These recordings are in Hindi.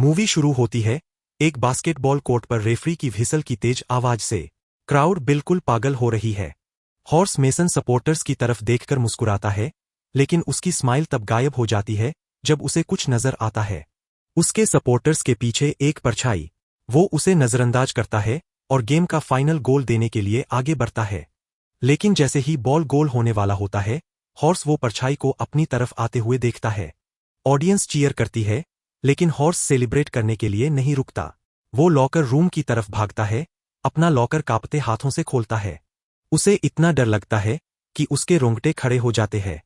मूवी शुरू होती है एक बास्केटबॉल कोर्ट पर रेफरी की व्हिसल की तेज आवाज से। क्राउड बिल्कुल पागल हो रही है। हॉर्स मेसन सपोर्टर्स की तरफ देखकर मुस्कुराता है, लेकिन उसकी स्माइल तब गायब हो जाती है जब उसे कुछ नजर आता है। उसके सपोर्टर्स के पीछे एक परछाई। वो उसे नजरअंदाज करता है और गेम का फाइनल गोल देने के लिए आगे बढ़ता है। लेकिन जैसे ही बॉल गोल होने वाला होता है, हॉर्स वो परछाई को अपनी तरफ आते हुए देखता है। ऑडियंस चीयर करती है, लेकिन हॉर्स सेलिब्रेट करने के लिए नहीं रुकता। वो लॉकर रूम की तरफ भागता है, अपना लॉकर कांपते हाथों से खोलता है। उसे इतना डर लगता है कि उसके रोंगटे खड़े हो जाते हैं।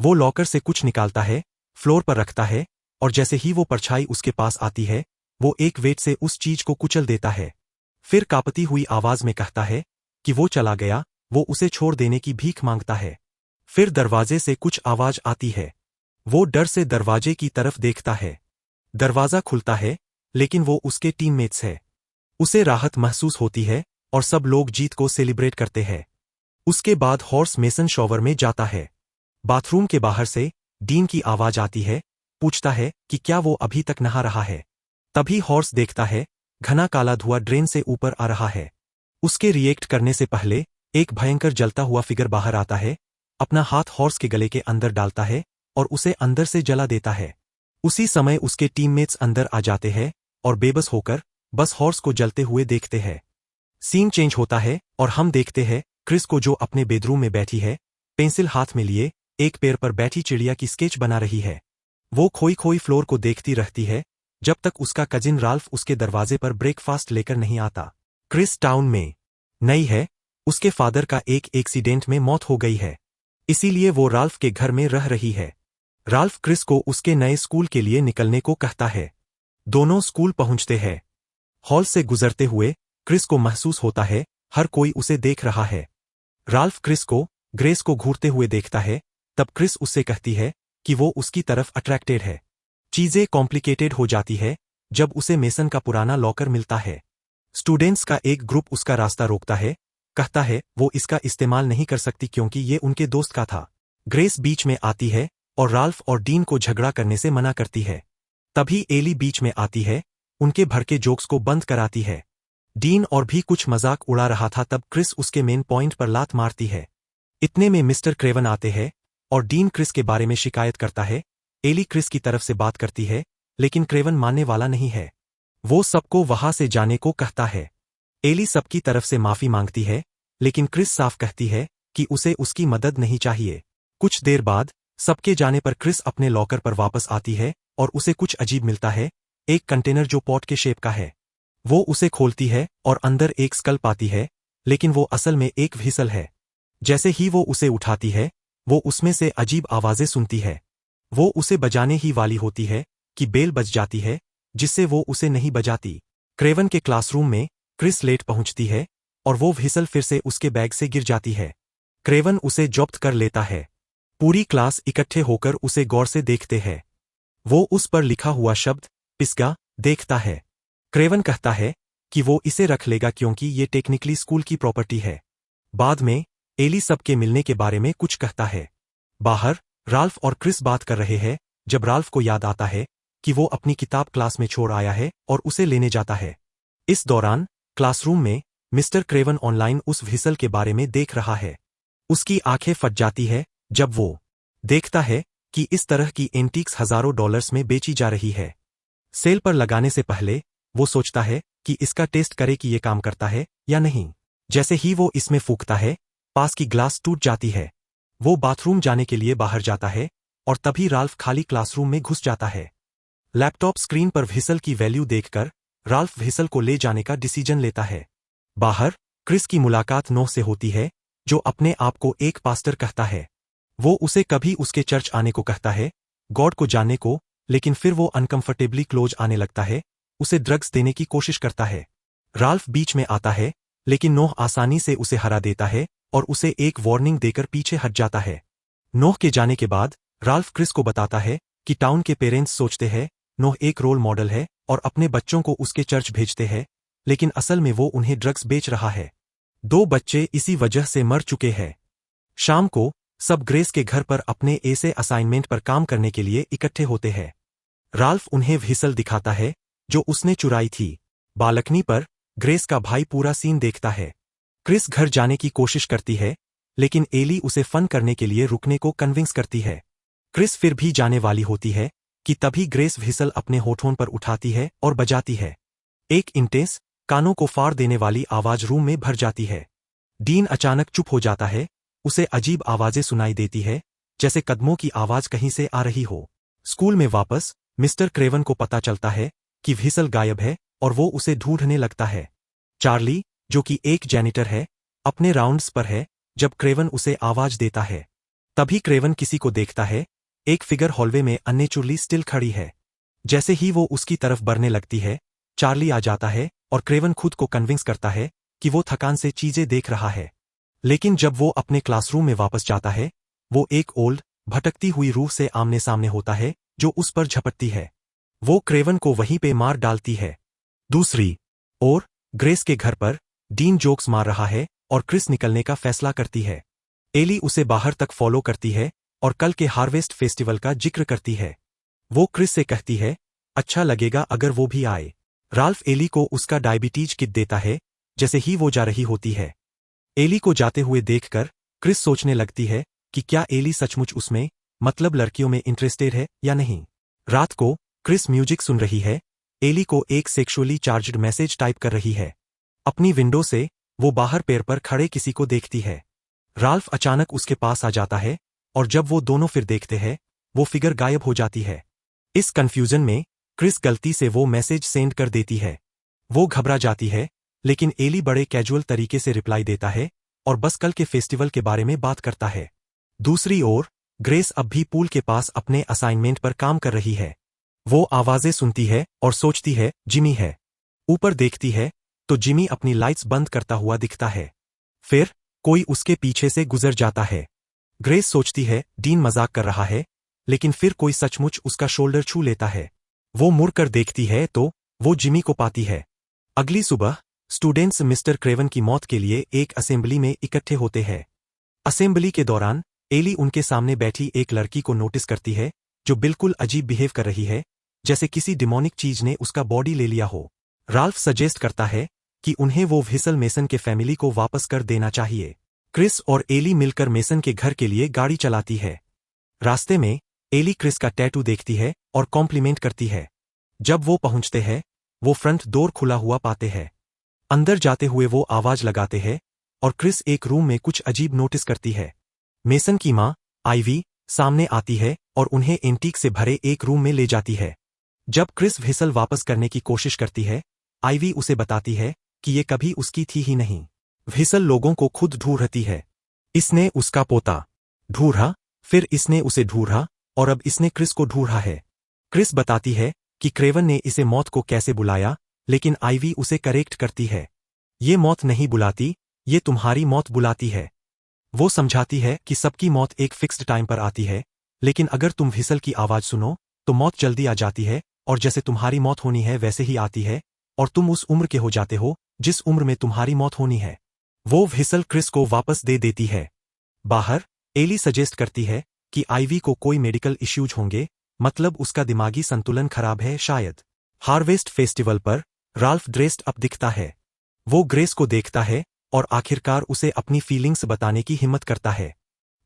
वो लॉकर से कुछ निकालता है, फ्लोर पर रखता है, और जैसे ही वो परछाई उसके पास आती है, वो एक वेट से उस चीज को कुचल देता है। फिर कांपती हुई आवाज में कहता है कि वो चला गया, वो उसे छोड़ देने की भीख मांगता है। फिर दरवाजे से कुछ आवाज आती है। वो डर से दरवाजे की तरफ देखता है। दरवाजा खुलता है, लेकिन वो उसके टीममेट्स है। उसे राहत महसूस होती है और सब लोग जीत को सेलिब्रेट करते हैं। उसके बाद हॉर्स मेसन शॉवर में जाता है। बाथरूम के बाहर से डीन की आवाज आती है, पूछता है कि क्या वो अभी तक नहा रहा है। तभी हॉर्स देखता है, घना काला धुआं ड्रेन से ऊपर आ रहा है। उसके रिएक्ट करने से पहले एक भयंकर जलता हुआ फिगर बाहर आता है, अपना हाथ हॉर्स के गले के अंदर डालता है और उसे अंदर से जला देता है। उसी समय उसके टीममेट्स अंदर आ जाते हैं और बेबस होकर बस हॉर्स को जलते हुए देखते हैं। सीन चेंज होता है और हम देखते हैं क्रिस को, जो अपने बेडरूम में बैठी है, पेंसिल हाथ में लिए एक पेड़ पर बैठी चिड़िया की स्केच बना रही है। वो खोई खोई फ्लोर को देखती रहती है जब तक उसका कजिन राल्फ उसके दरवाजे पर ब्रेकफास्ट लेकर नहीं आता। क्रिस टाउन में नई है, उसके फादर का एक एक्सीडेंट में मौत हो गई है, इसीलिए वो राल्फ के घर में रह रही है। राल्फ क्रिस को उसके नए स्कूल के लिए निकलने को कहता है। दोनों स्कूल पहुंचते हैं। हॉल से गुजरते हुए क्रिस को महसूस होता है हर कोई उसे देख रहा है। राल्फ क्रिस को ग्रेस को घूरते हुए देखता है, तब क्रिस उससे कहती है कि वो उसकी तरफ अट्रैक्टेड है। चीजें कॉम्प्लिकेटेड हो जाती है जब उसे मेसन का पुराना लॉकर मिलता है। स्टूडेंट्स का एक ग्रुप उसका रास्ता रोकता है, कहता है वो इसका इस्तेमाल नहीं कर सकती क्योंकि ये उनके दोस्त का था। ग्रेस बीच में आती है और राल्फ और डीन को झगड़ा करने से मना करती है। तभी एली बीच में आती है, उनके भड़के जोक्स को बंद कराती है। डीन और भी कुछ मजाक उड़ा रहा था, तब क्रिस उसके मेन पॉइंट पर लात मारती है। इतने में मिस्टर क्रेवन आते हैं और डीन क्रिस के बारे में शिकायत करता है। एली क्रिस की तरफ से बात करती है, लेकिन क्रेवन मानने वाला नहीं है। वो सबको वहां से जाने को कहता है। एली सबकी तरफ से माफी मांगती है, लेकिन क्रिस साफ कहती है कि उसे उसकी मदद नहीं चाहिए। कुछ देर बाद सबके जाने पर क्रिस अपने लॉकर पर वापस आती है और उसे कुछ अजीब मिलता है, एक कंटेनर जो पॉट के शेप का है। वो उसे खोलती है और अंदर एक स्कल पाती है, लेकिन वो असल में एक व्हिसल है। जैसे ही वो उसे उठाती है, वो उसमें से अजीब आवाजें सुनती है। वो उसे बजाने ही वाली होती है कि बेल बज जाती है, जिससे वो उसे नहीं बजाती। क्रेवन के क्लासरूम में क्रिस लेट पहुंचती है और वो व्हिसल फिर से उसके बैग से गिर जाती है। क्रेवन उसे जब्त कर लेता है। पूरी क्लास इकट्ठे होकर उसे गौर से देखते हैं। वो उस पर लिखा हुआ शब्द पिस्गा देखता है। क्रेवन कहता है कि वो इसे रख लेगा क्योंकि ये टेक्निकली स्कूल की प्रॉपर्टी है। बाद में एली सबके मिलने के बारे में कुछ कहता है। बाहर राल्फ और क्रिस बात कर रहे हैं जब राल्फ को याद आता है कि वो अपनी किताब क्लास में छोड़ आया है और उसे लेने जाता है। इस दौरान क्लासरूम में मिस्टर क्रेवन ऑनलाइन उस व्हिसल के बारे में देख रहा है। उसकी आंखें फट जाती है जब वो देखता है कि इस तरह की एंटीक्स हजारों डॉलर्स में बेची जा रही है। सेल पर लगाने से पहले वो सोचता है कि इसका टेस्ट करे कि ये काम करता है या नहीं। जैसे ही वो इसमें फूंकता है, पास की ग्लास टूट जाती है। वो बाथरूम जाने के लिए बाहर जाता है और तभी राल्फ खाली क्लासरूम में घुस जाता है। लैपटॉप स्क्रीन पर व्हिसल की वैल्यू देखकर राल्फ व्हिसल को ले जाने का डिसीजन लेता है। बाहर क्रिस की मुलाकात नोह से होती है, जो अपने आप को एक पास्टर कहता है। वो उसे कभी उसके चर्च आने को कहता है, गॉड को जानने को, लेकिन फिर वो अनकंफर्टेबली क्लोज आने लगता है, उसे ड्रग्स देने की कोशिश करता है। राल्फ बीच में आता है, लेकिन नोह आसानी से उसे हरा देता है और उसे एक वार्निंग देकर पीछे हट जाता है। नोह के जाने के बाद राल्फ क्रिस को बताता है कि टाउन के पेरेंट्स सोचते हैं नोह एक रोल मॉडल है और अपने बच्चों को उसके चर्च भेजते हैं, लेकिन असल में वो उन्हें ड्रग्स बेच रहा है। 2 बच्चे इसी वजह से मर चुके हैं। शाम को सब ग्रेस के घर पर अपने ऐसे असाइनमेंट पर काम करने के लिए इकट्ठे होते हैं। राल्फ उन्हें व्हिसल दिखाता है, जो उसने चुराई थी। बालकनी पर ग्रेस का भाई पूरा सीन देखता है। क्रिस घर जाने की कोशिश करती है, लेकिन एली उसे फन करने के लिए रुकने को कन्विंस करती है। क्रिस फिर भी जाने वाली होती है कि तभी ग्रेस व्हिसल अपने होठों पर उठाती है और बजाती है। एक इंटेंस, कानों को फाड़ देने वाली आवाज रूम में भर जाती है। डीन अचानक चुप हो जाता है, उसे अजीब आवाजें सुनाई देती है, जैसे कदमों की आवाज कहीं से आ रही हो। स्कूल में वापस मिस्टर क्रेवन को पता चलता है कि व्हिसल गायब है और वो उसे ढूंढने लगता है। चार्ली, जो कि एक जैनिटर है, अपने राउंड्स पर है जब क्रेवन उसे आवाज देता है। तभी क्रेवन किसी को देखता है, एक फिगर हॉलवे में अननेचुरली स्टिल खड़ी है। जैसे ही वो उसकी तरफ बढ़ने लगती है, चार्ली आ जाता है और क्रेवन खुद को कन्विंस करता है कि वो थकान से चीजें देख रहा है। लेकिन जब वो अपने क्लासरूम में वापस जाता है, वो एक ओल्ड, भटकती हुई रूह से आमने सामने होता है जो उस पर झपटती है। वो क्रेवन को वहीं पे मार डालती है। दूसरी ओर ग्रेस के घर पर डीन जोक्स मार रहा है और क्रिस निकलने का फैसला करती है। एली उसे बाहर तक फॉलो करती है और कल के हार्वेस्ट फेस्टिवल का जिक्र करती है। वो क्रिस से कहती है, अच्छा लगेगा अगर वो भी आए। राल्फ एली को उसका डायबिटीज किट देता है जैसे ही वो जा रही होती है। एली को जाते हुए देखकर क्रिस सोचने लगती है कि क्या एली सचमुच उसमें, मतलब लड़कियों में इंटरेस्टेड है या नहीं। रात को क्रिस म्यूजिक सुन रही है, एली को एक सेक्सुअली चार्ज्ड मैसेज टाइप कर रही है। अपनी विंडो से वो बाहर पैर पर खड़े किसी को देखती है। राल्फ अचानक उसके पास आ जाता है और जब वो दोनों फिर देखते हैं, वो फिगर गायब हो जाती है। इस कंफ्यूजन में क्रिस गलती से वो मैसेज सेंड कर देती है। वो घबरा जाती है, लेकिन एली बड़े कैजुअल तरीके से रिप्लाई देता है और बस कल के फेस्टिवल के बारे में बात करता है। दूसरी ओर ग्रेस अब भी पूल के पास अपने असाइनमेंट पर काम कर रही है। वो आवाजें सुनती है और सोचती है जिमी है। ऊपर देखती है तो जिमी अपनी लाइट्स बंद करता हुआ दिखता है। फिर कोई उसके पीछे से गुजर जाता है। ग्रेस सोचती है डीन मजाक कर रहा है, लेकिन फिर कोई सचमुच उसका शोल्डर छू लेता है। वो मुड़कर देखती है तो वो जिमी को पाती है। अगली सुबह स्टूडेंट्स मिस्टर क्रेवन की मौत के लिए एक असेंबली में इकट्ठे होते हैं। असेंबली के दौरान एली उनके सामने बैठी एक लड़की को नोटिस करती है जो बिल्कुल अजीब बिहेव कर रही है, जैसे किसी डिमोनिक चीज ने उसका बॉडी ले लिया हो। राल्फ सजेस्ट करता है कि उन्हें वो व्हिसल मेसन के फैमिली को वापस कर देना चाहिए। क्रिस और एली मिलकर मेसन के घर के लिए गाड़ी चलाती है। रास्ते में एली क्रिस का टैटू देखती है और कॉम्प्लीमेंट करती है। जब वो पहुंचते हैं, वो फ्रंट डोर खुला हुआ पाते हैं। अंदर जाते हुए वो आवाज लगाते हैं और क्रिस एक रूम में कुछ अजीब नोटिस करती है। मेसन की माँ आइवी सामने आती है और उन्हें एंटीक से भरे एक रूम में ले जाती है। जब क्रिस व्हिसल वापस करने की कोशिश करती है, आइवी उसे बताती है कि ये कभी उसकी थी ही नहीं। व्हिसल लोगों को खुद ढूंढती है। इसने उसका पोता ढूंढा, फिर इसने उसे ढूंढा और अब इसने क्रिस को ढूंढा है। क्रिस बताती है कि क्रेवन ने इसे मौत को कैसे बुलाया, लेकिन आइवी उसे करेक्ट करती है। ये मौत नहीं बुलाती, ये तुम्हारी मौत बुलाती है। वो समझाती है कि सबकी मौत एक फिक्स्ड टाइम पर आती है, लेकिन अगर तुम व्हिसल की आवाज सुनो तो मौत जल्दी आ जाती है और जैसे तुम्हारी मौत होनी है वैसे ही आती है, और तुम उस उम्र के हो जाते हो जिस उम्र में तुम्हारी मौत होनी है। वो व्हिसल क्रिस को वापस दे देती है। बाहर एली सजेस्ट करती है कि आइवी को कोई मेडिकल इश्यूज होंगे, मतलब उसका दिमागी संतुलन खराब है शायद। हार्वेस्ट फेस्टिवल पर राल्फ ड्रेस्ड अप दिखता है। वो ग्रेस को देखता है और आखिरकार उसे अपनी फीलिंग्स बताने की हिम्मत करता है।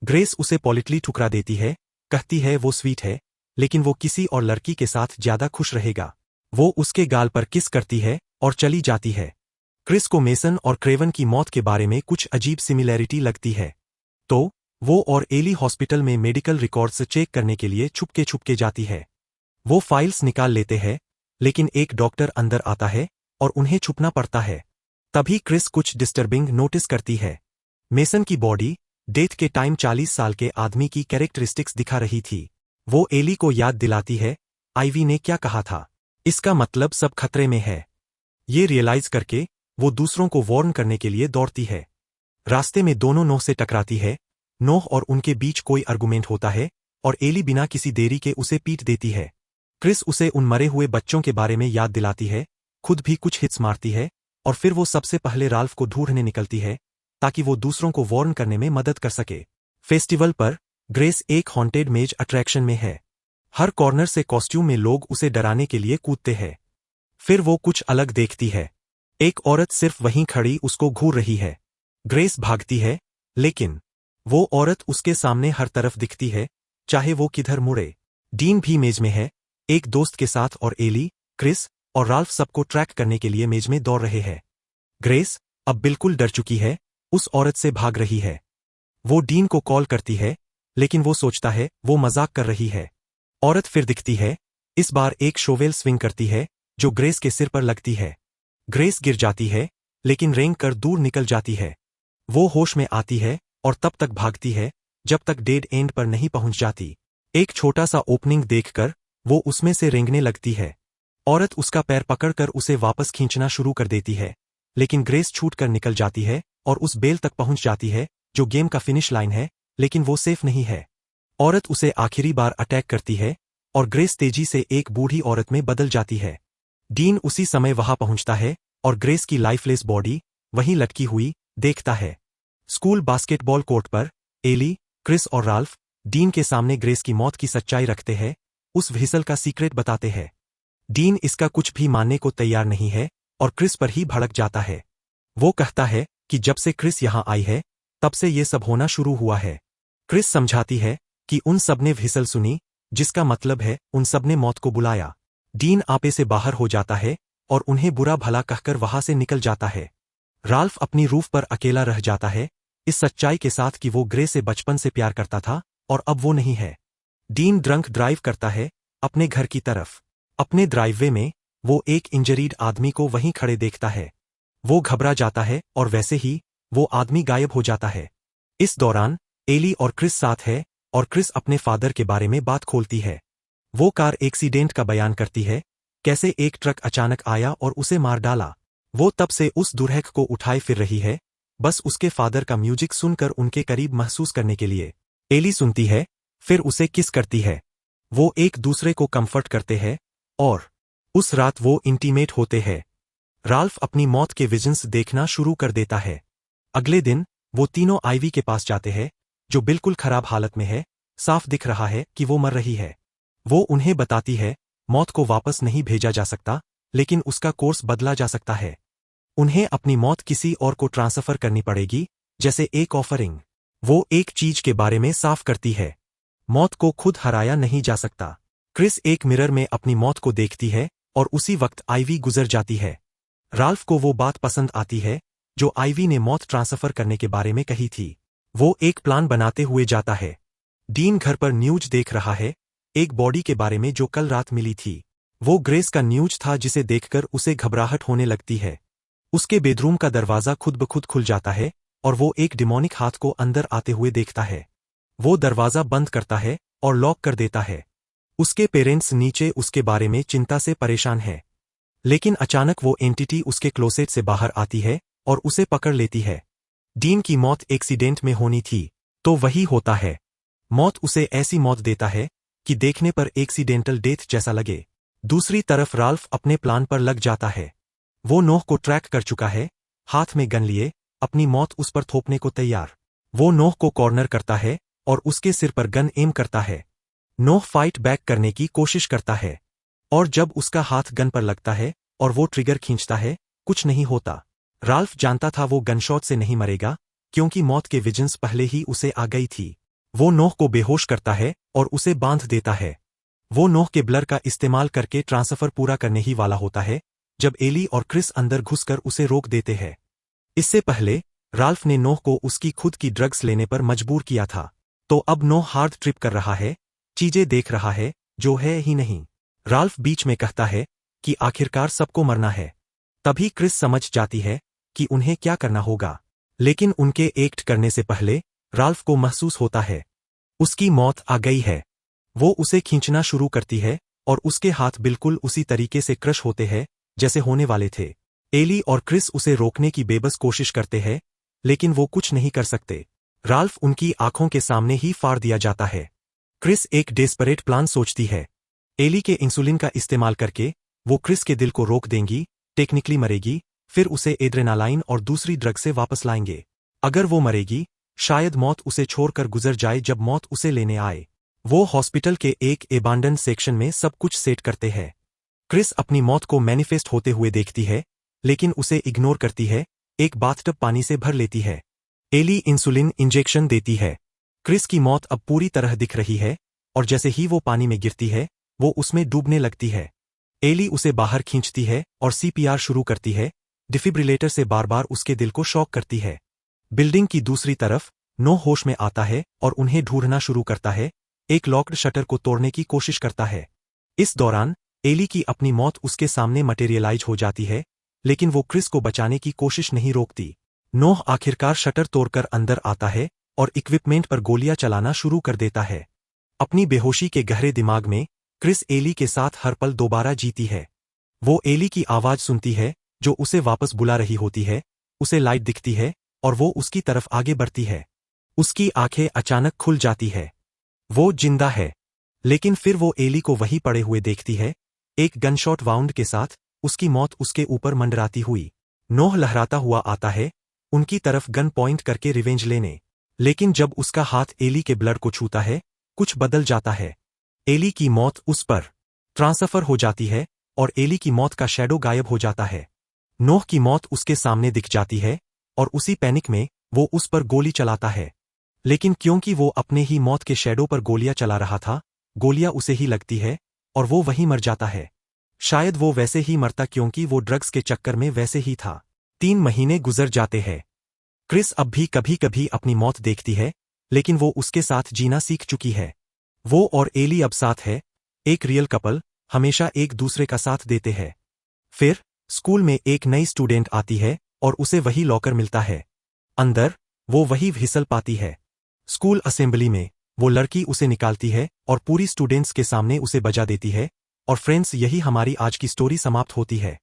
ग्रेस उसे पॉलिटली ठुकरा देती है, कहती है वो स्वीट है, लेकिन वो किसी और लड़की के साथ ज्यादा खुश रहेगा। वो उसके गाल पर किस करती है और चली जाती है। क्रिस को मेसन और क्रेवन की मौत के बारे में कुछ अजीब सिमिलैरिटी लगती है, तो वो और एली हॉस्पिटल में मेडिकल रिकॉर्ड्स चेक करने के लिए छुपके जाती है। वो फाइल्स निकाल लेते हैं, लेकिन एक डॉक्टर अंदर आता है और उन्हें छुपना पड़ता है। तभी क्रिस कुछ डिस्टर्बिंग नोटिस करती है। मेसन की बॉडी डेथ के टाइम 40 साल के आदमी की कैरेक्टरिस्टिक्स दिखा रही थी। वो एली को याद दिलाती है, आइवी ने क्या कहा था, इसका मतलब सब खतरे में है। ये रियलाइज करके वो दूसरों को वार्न करने के लिए दौड़ती है। रास्ते में दोनों नोह से टकराती है। नोह और उनके बीच कोई आर्गुमेंट होता है और एली बिना किसी देरी के उसे पीट देती है। क्रिस उसे उन मरे हुए बच्चों के बारे में याद दिलाती है, खुद भी कुछ हिट्स मारती है और फिर वो सबसे पहले राल्फ को ढूंढने निकलती है ताकि वो दूसरों को वार्न करने में मदद कर सके। फेस्टिवल पर ग्रेस एक हॉन्टेड मेज अट्रैक्शन में है। हर कॉर्नर से कॉस्ट्यूम में लोग उसे डराने के लिए कूदते हैं। फिर वो कुछ अलग देखती है। एक औरत सिर्फ वहीं खड़ी उसको घूर रही है। ग्रेस भागती है, लेकिन वो औरत उसके सामने हर तरफ दिखती है, चाहे वो किधर मुड़े। डीन भी मेज में है, एक दोस्त के साथ, और एली, क्रिस और राल्फ सबको ट्रैक करने के लिए मेज में दौड़ रहे हैं। ग्रेस अब बिल्कुल डर चुकी है, उस औरत से भाग रही है। वो डीन को कॉल करती है, लेकिन वो सोचता है वो मजाक कर रही है। औरत फिर दिखती है, इस बार एक शोवेल स्विंग करती है, जो ग्रेस के सिर पर लगती है। ग्रेस गिर जाती है, लेकिन रेंग कर दूर निकल जाती है। वो होश में आती है और तब तक भागती है, जब तक डेड एंड पर नहीं पहुंच जाती। एक छोटा सा ओपनिंग देखकर वो उसमें से रेंगने लगती है। औरत उसका पैर पकड़कर उसे वापस खींचना शुरू कर देती है, लेकिन ग्रेस छूट कर निकल जाती है और उस बेल तक पहुंच जाती है, जो गेम का फिनिश लाइन है, लेकिन वो सेफ नहीं है। औरत उसे आखिरी बार अटैक करती है और ग्रेस तेजी से एक बूढ़ी औरत में बदल जाती है। डीन उसी समय वहां पहुंचता है और ग्रेस की लाइफलेस बॉडी वहीं लटकी हुई देखता है। स्कूल बास्केटबॉल कोर्ट पर एली, क्रिस और राल्फ डीन के सामने ग्रेस की मौत की सच्चाई रखते हैं, उस व्हिसल का सीक्रेट बताते हैं। डीन इसका कुछ भी मानने को तैयार नहीं है और क्रिस पर ही भड़क जाता है। वो कहता है कि जब से क्रिस यहां आई है, तब से ये सब होना शुरू हुआ है। क्रिस समझाती है कि उन सब ने व्हिसल सुनी, जिसका मतलब है उन सब ने मौत को बुलाया। डीन आपे से बाहर हो जाता है और उन्हें बुरा भला कहकर वहां से निकल जाता है। राल्फ अपनी रूफ पर अकेला रह जाता है, इस सच्चाई के साथ कि वो ग्रे से बचपन से प्यार करता था और अब वो नहीं है। डीन ड्रंक ड्राइव करता है अपने घर की तरफ। अपने ड्राइववे में वो एक इंजरीड आदमी को वहीं खड़े देखता है। वो घबरा जाता है और वैसे ही वो आदमी गायब हो जाता है। इस दौरान एली और क्रिस साथ है और क्रिस अपने फादर के बारे में बात खोलती है। वो कार एक्सीडेंट का बयान करती है, कैसे एक ट्रक अचानक आया और उसे मार डाला। वो तब से उस दुर्हक को उठाए फिर रही है, बस उसके फादर का म्यूजिक सुनकर उनके करीब महसूस करने के लिए। एली सुनती है, फिर उसे किस करती है। वो एक दूसरे को कंफर्ट करते हैं और उस रात वो इंटीमेट होते हैं। राल्फ अपनी मौत के विजन्स देखना शुरू कर देता है। अगले दिन वो तीनों आइवी के पास जाते हैं, जो बिल्कुल खराब हालत में है, साफ दिख रहा है कि वो मर रही है। वो उन्हें बताती है, मौत को वापस नहीं भेजा जा सकता, लेकिन उसका कोर्स बदला जा सकता है। उन्हें अपनी मौत किसी और को ट्रांसफर करनी पड़ेगी, जैसे एक ऑफरिंग। वो एक चीज के बारे में साफ करती है, मौत को खुद हराया नहीं जा सकता। क्रिस एक मिरर में अपनी मौत को देखती है और उसी वक्त आइवी गुजर जाती है। राल्फ को वो बात पसंद आती है, जो आइवी ने मौत ट्रांसफर करने के बारे में कही थी। वो एक प्लान बनाते हुए जाता है। डीन घर पर न्यूज देख रहा है, एक बॉडी के बारे में जो कल रात मिली थी। वो ग्रेस का न्यूज था, जिसे देखकर उसे घबराहट होने लगती है। उसके बेडरूम का दरवाजा खुद ब खुद खुल जाता है और वो एक डिमोनिक हाथ को अंदर आते हुए देखता है। वो दरवाजा बंद करता है और लॉक कर देता है। उसके पेरेंट्स नीचे उसके बारे में चिंता से परेशान हैं। लेकिन अचानक वो एंटिटी उसके क्लोसेट से बाहर आती है और उसे पकड़ लेती है। डीन की मौत एक्सीडेंट में होनी थी, तो वही होता है। मौत उसे ऐसी मौत देता है कि देखने पर एक्सीडेंटल डेथ जैसा लगे। दूसरी तरफ राल्फ अपने प्लान पर लग जाता है। वो नोह को ट्रैक कर चुका है, हाथ में गन लिए, अपनी मौत उस पर थोपने को तैयार। वो नोह को कॉर्नर करता है और उसके सिर पर गन एम करता है। नोह फाइट बैक करने की कोशिश करता है, और जब उसका हाथ गन पर लगता है और वो ट्रिगर खींचता है, कुछ नहीं होता। राल्फ जानता था वो गनशॉट से नहीं मरेगा, क्योंकि मौत के विजन्स पहले ही उसे आ गई थी। वो नोह को बेहोश करता है और उसे बांध देता है। वो नोह के ब्लर का इस्तेमाल करके ट्रांसफर पूरा करने ही वाला होता है, जब एली और क्रिस अंदर घुसकर उसे रोक देते हैं। इससे पहले राल्फ ने नोह को उसकी खुद की ड्रग्स लेने पर मजबूर किया था, तो अब नोह हार्ड ट्रिप कर रहा है, चीजें देख रहा है जो है ही नहीं। राल्फ बीच में कहता है कि आखिरकार सबको मरना है। तभी क्रिस समझ जाती है कि उन्हें क्या करना होगा, लेकिन उनके एक्ट करने से पहले राल्फ को महसूस होता है उसकी मौत आ गई है। वो उसे खींचना शुरू करती है और उसके हाथ बिल्कुल उसी तरीके से क्रश होते हैं जैसे होने वाले थे। एली और क्रिस उसे रोकने की बेबस कोशिश करते हैं, लेकिन वो कुछ नहीं कर सकते। राल्फ उनकी आंखों के सामने ही फाड़ दिया जाता है। क्रिस एक डेस्परेट प्लान सोचती है। एली के इंसुलिन का इस्तेमाल करके वो क्रिस के दिल को रोक देंगी, टेक्निकली मरेगी, फिर उसे एड्रेनालाइन और दूसरी ड्रग से वापस लाएंगे। अगर वो मरेगी, शायद मौत उसे छोड़कर गुजर जाए जब मौत उसे लेने आए। वो हॉस्पिटल के एक एबांडन सेक्शन में सब कुछ सेट करते हैं। क्रिस अपनी मौत को मैनिफेस्ट होते हुए देखती है, लेकिन उसे इग्नोर करती है, एक बाथटब पानी से भर लेती है। एली इंसुलिन इंजेक्शन देती है। क्रिस की मौत अब पूरी तरह दिख रही है, और जैसे ही वो पानी में गिरती है, वो उसमें डूबने लगती है। एली उसे बाहर खींचती है और सीपीआर शुरू करती है, डिफिब्रिलेटर से बार बार उसके दिल को शॉक करती है। बिल्डिंग की दूसरी तरफ नो होश में आता है और उन्हें ढूंढना शुरू करता है, एक लॉक्ड शटर को तोड़ने की कोशिश करता है। इस दौरान एली की अपनी मौत उसके सामने मटेरियलाइज हो जाती है, लेकिन वो क्रिस को बचाने की कोशिश नहीं रोकती। नोह आखिरकार शटर तोड़कर अंदर आता है और इक्विपमेंट पर गोलियां चलाना शुरू कर देता है। अपनी बेहोशी के गहरे दिमाग में क्रिस एली के साथ हर पल दोबारा जीती है। वो एली की आवाज सुनती है, जो उसे वापस बुला रही होती है, उसे लाइट दिखती है और वो उसकी तरफ आगे बढ़ती है। उसकी आंखें अचानक खुल जाती है। वो जिंदा है, लेकिन फिर वो एली को वहीं पड़े हुए देखती है, एक गनशॉट वाउंड के साथ, उसकी मौत उसके ऊपर मंडराती हुई। नोह लहराता हुआ आता है, उनकी तरफ गन पॉइंट करके रिवेंज लेने। लेकिन जब उसका हाथ एली के ब्लड को छूता है, कुछ बदल जाता है। एली की मौत उस पर ट्रांसफर हो जाती है और एली की मौत का शैडो गायब हो जाता है। नोह की मौत उसके सामने दिख जाती है और उसी पैनिक में वो उस पर गोली चलाता है। लेकिन क्योंकि वो अपने ही मौत के शैडो पर गोलियां चला रहा था, गोलियां उसे ही लगती है और वो वहीं मर जाता है। शायद वो वैसे ही मरता क्योंकि वो ड्रग्स के चक्कर में वैसे ही था। 3 महीने गुजर जाते हैं। क्रिस अब भी कभी कभी अपनी मौत देखती है, लेकिन वो उसके साथ जीना सीख चुकी है। वो और एली अब साथ है, एक रियल कपल, हमेशा एक दूसरे का साथ देते हैं। फिर स्कूल में एक नई स्टूडेंट आती है और उसे वही लॉकर मिलता है। अंदर वो वही व्हिसल पाती है। स्कूल असेंबली में वो लड़की उसे निकालती है और पूरी स्टूडेंट्स के सामने उसे बजा देती है। और फ्रेंड्स, यही हमारी आज की स्टोरी समाप्त होती है।